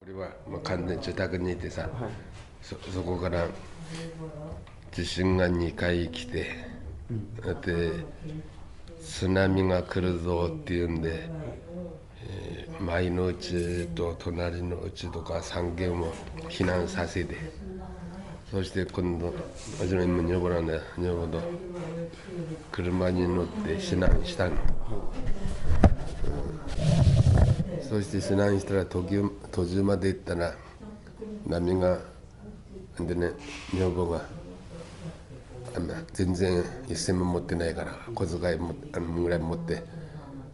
俺はもう完全に自宅にいてさ、そこから地震が2回来て、で津波が来るぞっていうんで、前のうちと隣のうちとか3軒を避難させて、そして今度初めに女房なんだよ、女房と車に乗って避難したの。そして避難したら途中まで行ったら波がでね、女房が全然1000も持ってないから小遣いもぐらい持ってっ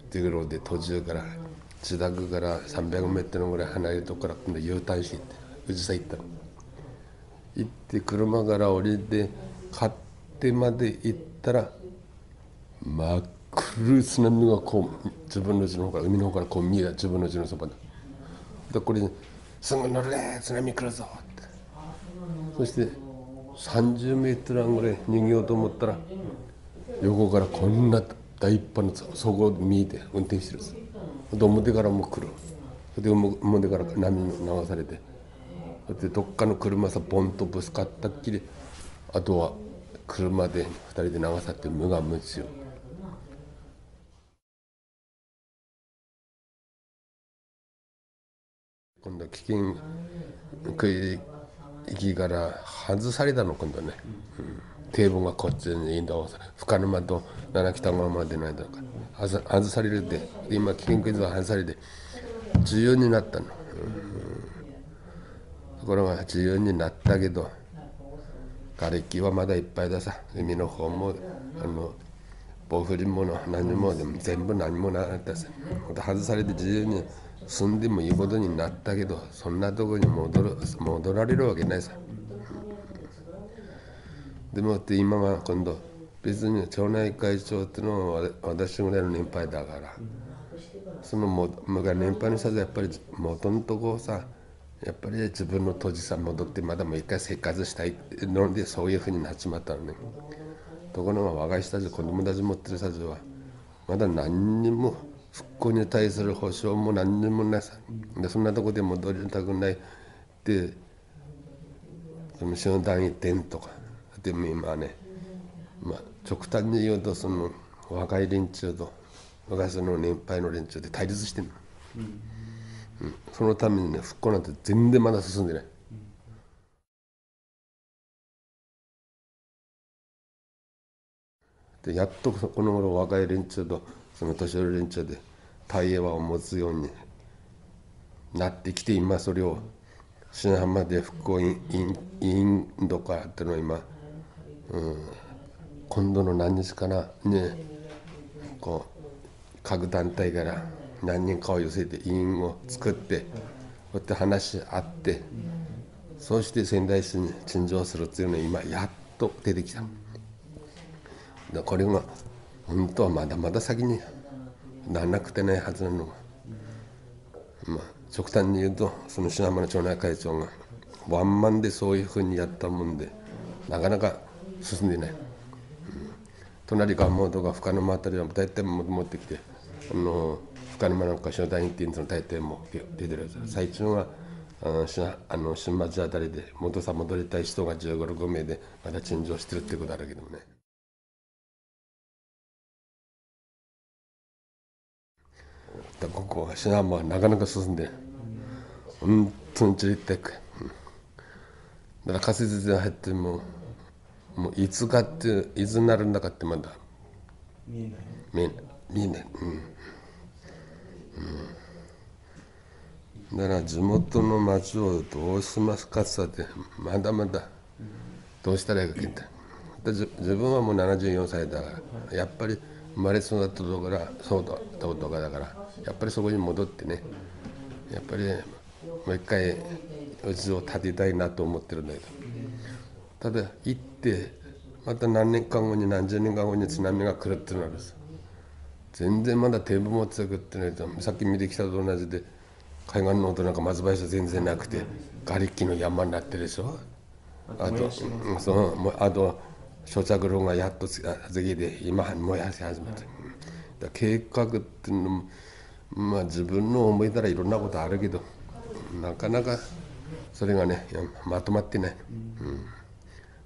ていうことで、途中から自宅から300メートルぐらい離れるとこから今度 U ターンしていって富士山行ったの。行って車から降りて勝手まで行ったら真っ黒い津波がこう自分の家の方から海の方からこう見えた、自分の家のそばで、これにすぐ乗るね、津波来るぞって。そして30メートルぐらい逃げようと思ったら、横からこんな大一派のそこを見えて運転してるんです。で表からも来る。で表から波に流されて、でどっかの車さボンとぶつかったっきり、あとは車で2人で流されて無我夢中。今度危険区域から外されたの今度ね、堤防がこっちに移動され、深沼と七北川までの間から外されるで、今危険区域が外されて自由になったの、ところが自由になったけど瓦礫はまだいっぱいださ。海の方も暴風林も何もでも全部何もなかったさ。外されて自由に住んでもいいことになったけど、そんなとこに戻られるわけないさ。でもって今は今度別に町内会長っていうのは私ぐらいの年配だから、その昔年配の人はやっぱり元のとこさ、やっぱり自分の土地さ戻ってまだもう一回生活したいので、そういうふうになっちまったのね。ところが若い人たち、子供たち持ってる人たちはまだ何にも復興に対する保証も何にもないさ。でそんなとこで戻りたくないってその集団移転とかでも今ね、極端に言うとその若い連中と昔の年配の連中で対立してるの、そのためにね復興なんて全然まだ進んでない。でやっとこの頃若い連中とその年寄り連中で対話を持つようになってきて、今それを品浜で復興委員とかっていうのを今、今度の何日かなね、こう各団体から何人かを寄せて委員を作って、こうやって話し合って、そうして仙台市に陳情するっていうのが今やっと出てきた。これが本当はまだまだ先にならなくてないはずなのが、極端に言うとその品浜の町内会長がワンマンでそういうふうにやったもんでなかなか進んでない。隣蒲生とか深沼あたりは大体持ってきて、深沼なんか初代っていうの大体も出てるやつ。最中は新町あたりで戻りたい人が15、6名でまだ陳情してるってことあるけどもね。ここは品浜はなかなか進んで本当に散りたく、だから仮設で入ってもいつかっていつになるんだかってまだ見えない、だから地元の町をどうしますかってまだまだどうしたらいいか聞いた。自分はもう74歳だから、やっぱり生まれ育ったところからそうだとかだから、やっぱりそこに戻ってね、やっぱりもう一回うちを建てたいなと思ってるんだけど、ただ行ってまた何年間後に何十年間後に津波が来るっていうのは全然まだ堤防も強くってないと、さっき見てきたと同じで海岸の音なんか松林全然なくて瓦礫の山になってるでしょ。あと焼却炉がやっと次で今燃やし始めて、計画っていうのも自分の思いたらいろんなことあるけど、なかなかそれがねまとまってない、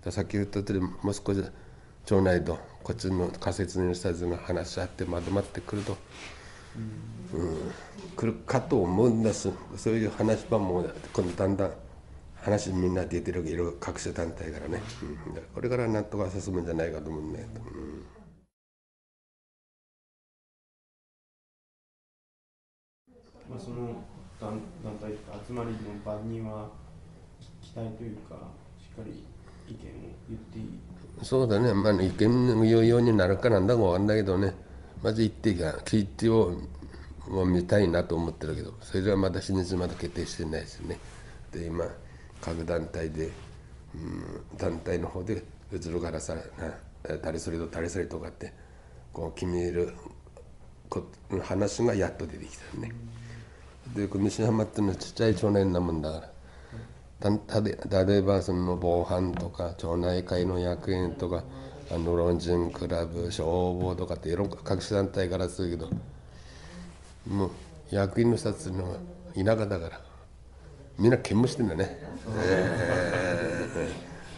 さっき言った通りもう少し町内とこっちの仮設の人たちが話し合ってまとまってくると、来るかと思うんです。そういう話はもう今度だんだん話みんな出てるいろいろ各種団体からね、これからなんとか進むんじゃないかと思うんだけど、その団体集まりの場には期待というかしっかり意見を言っていい。そうだね、意見の言うようになるかなんだかわかんないけどね、まず言って聞いてを見たいなと思ってるけど、それはまだ日にちまだ決定してないですね。で今各団体で、団体の方で後ろからさ誰それと誰それとかってこう決める話がやっと出てきたね。で西浜っていうのはちっちゃい町内なもんだから、例えばその防犯とか町内会の役員とか老人クラブ消防とかっていろんな各種団体からするけど、もう役員の人たちの田舎だからみんな兼務してんだね、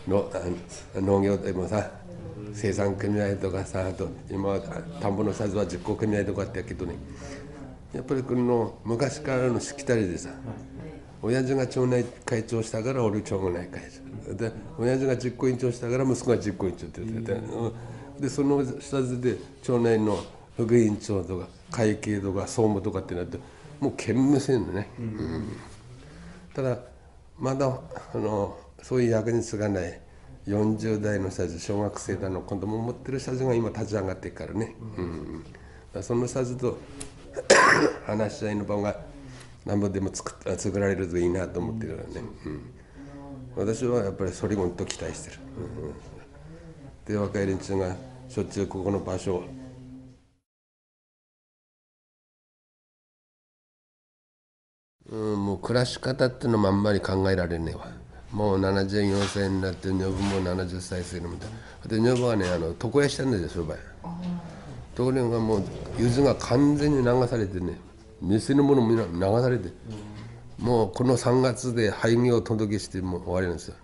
農業でもさ生産組合とかさ、あと今田んぼのサイズは実行組合とかってやけどね、やっぱりこの昔からのしきたりでさ、親父が町内会長したから俺町内会長で、親父が実行委員長したから息子が実行委員長って言ってて、でその下地で町内の副委員長とか会計とか総務とかってなってもう兼務してんのね、ただまだそういう役に就かない40代の人たち、小学生だの子供を持ってる人たちが今立ち上がっていくからね、その人たちと話し合いの場が何ぼでも作られるといいなと思ってるからね、私はやっぱりそれをと期待してる、で若い連中がしょっちゅうここの場所をもう暮らし方っていうのもあんまり考えられねえわ。もう74歳になって女房も70歳過ぎるみたいで、女房はね床屋したんですよ商売。ところがもう柚子が完全に流されてね、店のものも流されて、もうこの3月で廃業を届けしてもう終わりなんですよ。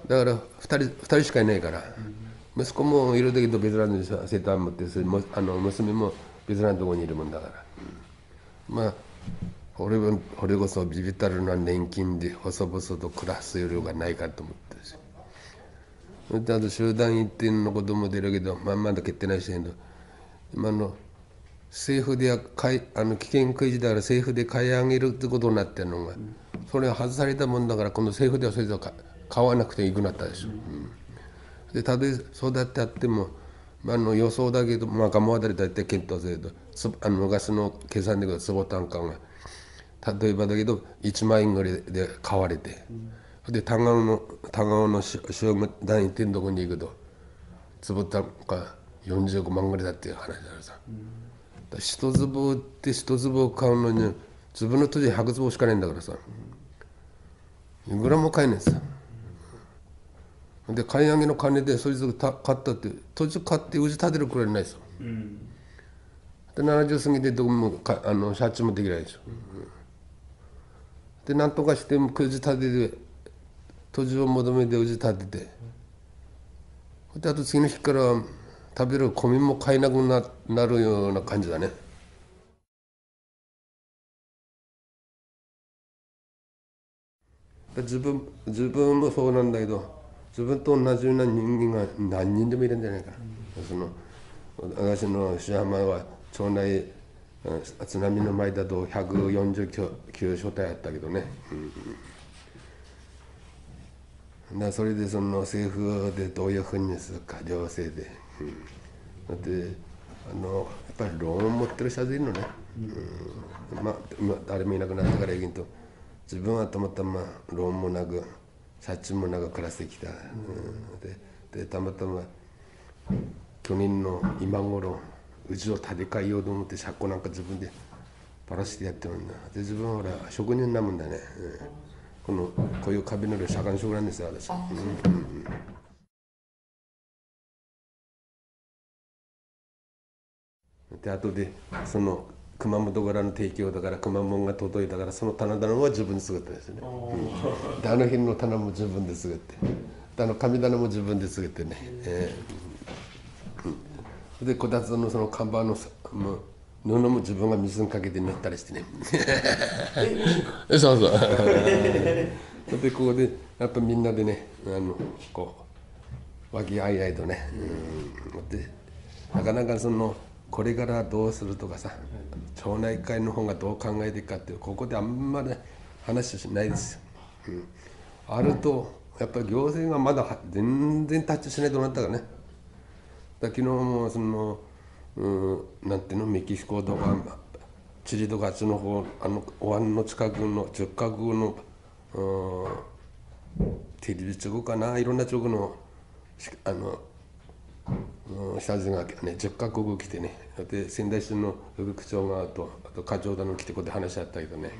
だから2人しかいないから、息子もいるけどベテランでセター持って、娘もベテランのところにいるもんだから、まあ俺こそビビたるな年金で細々と暮らす余裕がないかと思ってるし、それであと集団一点の子供出るけど、まだ決定ないしけど、今の政府で危険区域だから政府で買い上げるってことになってるのが、それが外されたもんだから、今度政府ではそれと買わなくていいくなったでしょ、でたとえ育ってあっても、予想だけど蒲生あたり大体検討すると昔の計算で言うと坪単価が例えばだけど1万円ぐらいで買われて、で田川の商務団員店のとこに行くと坪単価45万ぐらいだっていう話だからさ、一坪売って一坪を買うのに自分の土地100坪しかないんだからさ、いくらも買えないんですよ。で買い上げの金でそいつが買ったって土地買ってうち建てるくらいないですよ、で70過ぎてどこも社長もできないでしょ、でなんとかしてもうち建てて土地を求めてうち建てて、であと次の日から食べる米も買えなくなるような感じだね。自分もそうなんだけど、自分と同じような人間が何人でもいるんじゃないかな、私の石浜は町内津波の前だと149所帯あったけどね、それでその政府でどういうふうにするか行政で、だってやっぱりローン持ってる人でいるのね、誰もいなくなってからいいけど、自分はたまたまローンもなく借金もなく暮らしてきた、でたまたま去年の今頃うちを建て替えようと思って借金なんか自分でばらしてやってるんだ。で自分はほら職人なもんだね、こういう壁の上左官職なんですよ私。で後でその熊本からの提供だから熊本が届いたからその棚棚は自分で作ったんですよね、で日の棚も自分で作ってで神棚も自分で作ってね、でこたつのその看板の布も自分が水にかけて塗ったりしてねそうそうでここでやっぱみんなでねこう和気あいあいとね、でなかなかそのこれからどうするとかさ町内会の方がどう考えていくかってここであんまり話しないですよ、あるとやっぱり行政がまだ全然タッチしないとなったからね。昨日もそのなんていうのメキシコとかチリとかあっちの方お湾の近くの10カ国のテレビ局かないろんな局の社員がね10カ国来てねで仙台市の副区長があと課長だの来てここで話し合ったけどね。